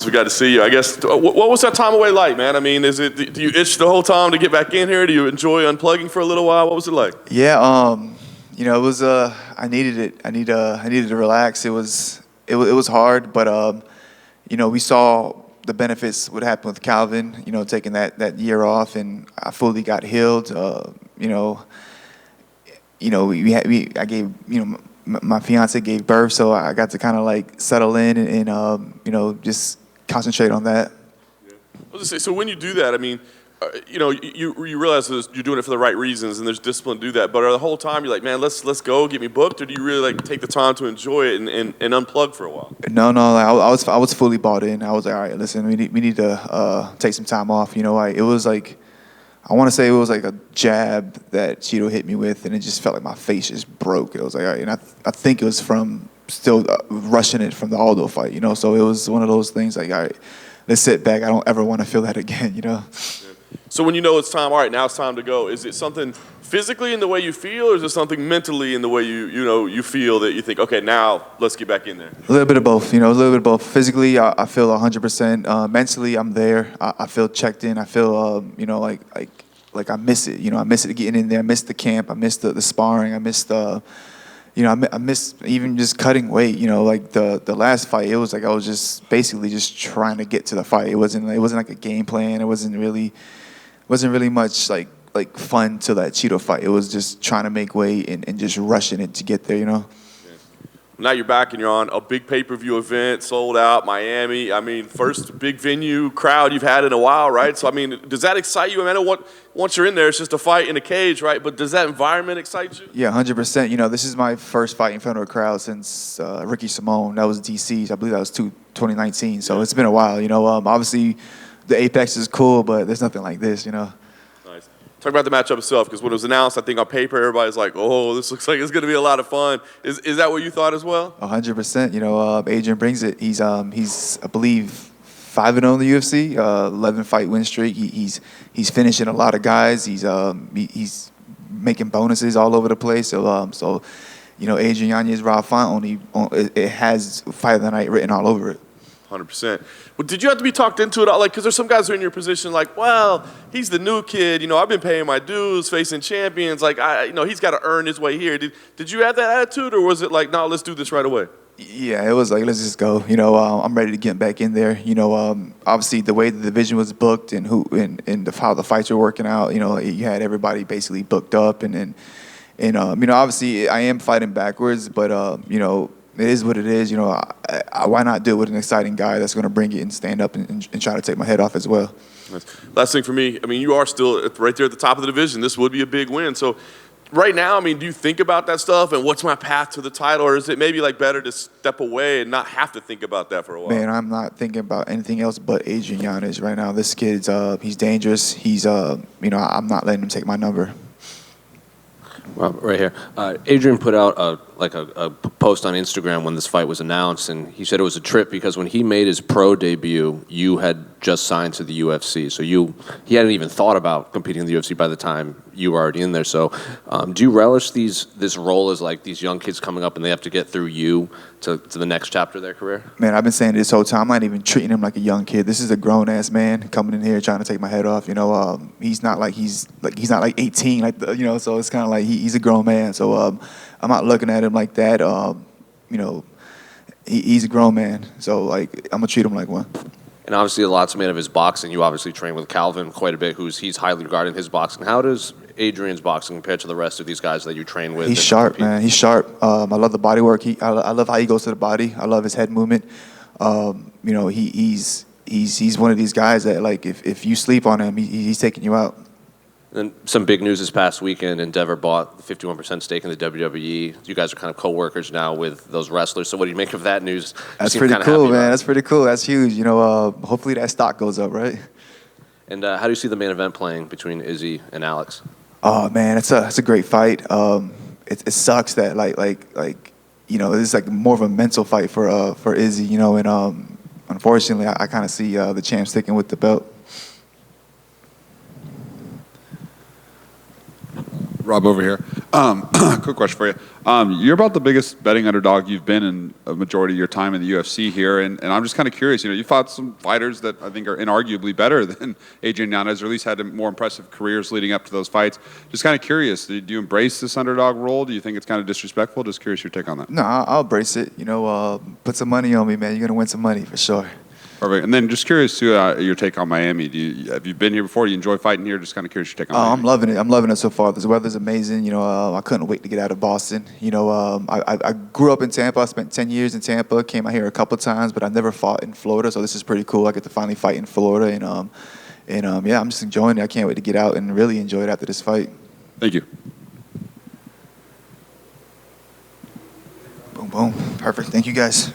we got to see you. I guess, what was that time away like, man? I mean, do you itch the whole time to get back in here? Do you enjoy unplugging for a little while? What was it like? Yeah, it was I needed it. I needed to relax. It was hard, but we saw the benefits would happen with Calvin. Taking that year off, and I fully got healed. I gave my fiance gave birth, so I got to kind of like settle in and just concentrate on that. Yeah. I was gonna say, so when you do that, I mean, you realize you're doing it for the right reasons, and there's discipline to do that. But the whole time you're like, man, let's go, get me booked, or do you really like take the time to enjoy it and unplug for a while? No, I was fully bought in. I was like, all right, listen, we need to take some time off. It was like, I want to say it was like a jab that Cheeto hit me with, and it just felt like my face just broke. It was like, all right, and I think it was from still rushing it from the Aldo fight, So it was one of those things like, all right, let's sit back. I don't ever want to feel that again, Yeah. So when you know it's time, all right, now it's time to go. Is it something physically in the way you feel, or is it something mentally in the way you feel that you think, okay, now let's get back in there? A little bit of both, a little bit of both. Physically, I feel 100%. Mentally, I'm there. I feel checked in. I feel, like I miss it. I miss it getting in there. I miss the camp. I miss the sparring. I miss the, I miss even just cutting weight. Like the last fight, it was like I was just basically just trying to get to the fight. It wasn't like a game plan. It wasn't really much like fun to that Cheeto fight. It was just trying to make weight and just rushing it to get there. Yeah. Now you're back and you're on a big pay-per-view event, sold out, Miami. I mean, first big venue crowd you've had in a while, right? So, I mean, does that excite you? I mean, once you're in there, it's just a fight in a cage, right? But does that environment excite you? Yeah, 100%. This is my first fight in front of a crowd since Ricky Simone. That was DC's. I believe that was 2019. So it's been a while. Obviously the Apex is cool, but there's nothing like this. Nice. Talk about the matchup itself, because when it was announced, I think on paper, everybody's like, oh, this looks like it's going to be a lot of fun. Is that what you thought as well? 100%. Adrian brings it. He's I believe, 5-0 in the UFC, 11-fight win streak. He's finishing a lot of guys. He's making bonuses all over the place. So Adrian Yanez, Rob Font, it has Fight of the Night written all over it. 100%. Well, did you have to be talked into it all? Like, because there's some guys who are in your position like, well, he's the new kid. I've been paying my dues, facing champions. Like, he's got to earn his way here. Did you have that attitude, or was it like, no, let's do this right away? Yeah, it was like, let's just go. I'm ready to get back in there. Obviously the way the division was booked and how the fights were working out. You had everybody basically booked up, and obviously I am fighting backwards, but it is what it is. Why not do it with an exciting guy that's going to bring it and stand up and try to take my head off as well. Last thing for me, I mean, you are still right there at the top of the division. This would be a big win. So right now, I mean, do you think about that stuff and what's my path to the title, or is it maybe like better to step away and not have to think about that for a while? Man, I'm not thinking about anything else but Adrian Yanez right now. This kid's he's dangerous. He's I'm not letting him take my number. Well, right here. Adrian put out a post on Instagram when this fight was announced, and he said it was a trip because when he made his pro debut, you had just signed to the UFC. So he hadn't even thought about competing in the UFC by the time you were already in there. So do you relish this role as like these young kids coming up and they have to get through you to the next chapter of their career? Man, I've been saying this whole time. I'm not even treating him like a young kid. This is a grown-ass man coming in here trying to take my head off. He's not like 18, so it's kind of like he's a grown man. So I'm not looking at him like that. He's a grown man. So like I'm gonna treat him like one. And obviously a lot's made of his boxing. You obviously train with Calvin quite a bit, he's highly regarded in his boxing. How does Adrian's boxing compare to the rest of these guys that you train with? He's sharp, man. He's sharp. I love the body work. I love how he goes to the body. I love his head movement. He's one of these guys that like if you sleep on him, he's taking you out. And some big news this past weekend, Endeavor bought the 51% stake in the WWE. You guys are kind of co-workers now with those wrestlers. So what do you make of that news? That's pretty cool, man. That's pretty cool. That's huge. Hopefully that stock goes up, right? And how do you see the main event playing between Izzy and Alex? Oh, man, it's a great fight. It sucks that it's like more of a mental fight for Izzy, and unfortunately I kind of see the champ sticking with the belt. Rob over here. Quick question for you. You're about the biggest betting underdog you've been in a majority of your time in the UFC here, and I'm just kind of curious. You fought some fighters that I think are inarguably better than Adrian Yanez, or at least had more impressive careers leading up to those fights. Just kind of curious. Do you embrace this underdog role? Do you think it's kind of disrespectful? Just curious your take on that. No, I'll embrace it. Put some money on me, man. You're gonna win some money for sure. Perfect. And then just curious too, your take on Miami. Have you been here before? Do you enjoy fighting here? Just kind of curious your take on Miami. I'm loving it. I'm loving it so far. The weather's amazing. I couldn't wait to get out of Boston. I grew up in Tampa. I spent 10 years in Tampa. Came out here a couple times, but I never fought in Florida. So this is pretty cool. I get to finally fight in Florida, and yeah, I'm just enjoying it. I can't wait to get out and really enjoy it after this fight. Thank you. Boom, boom. Perfect. Thank you, guys.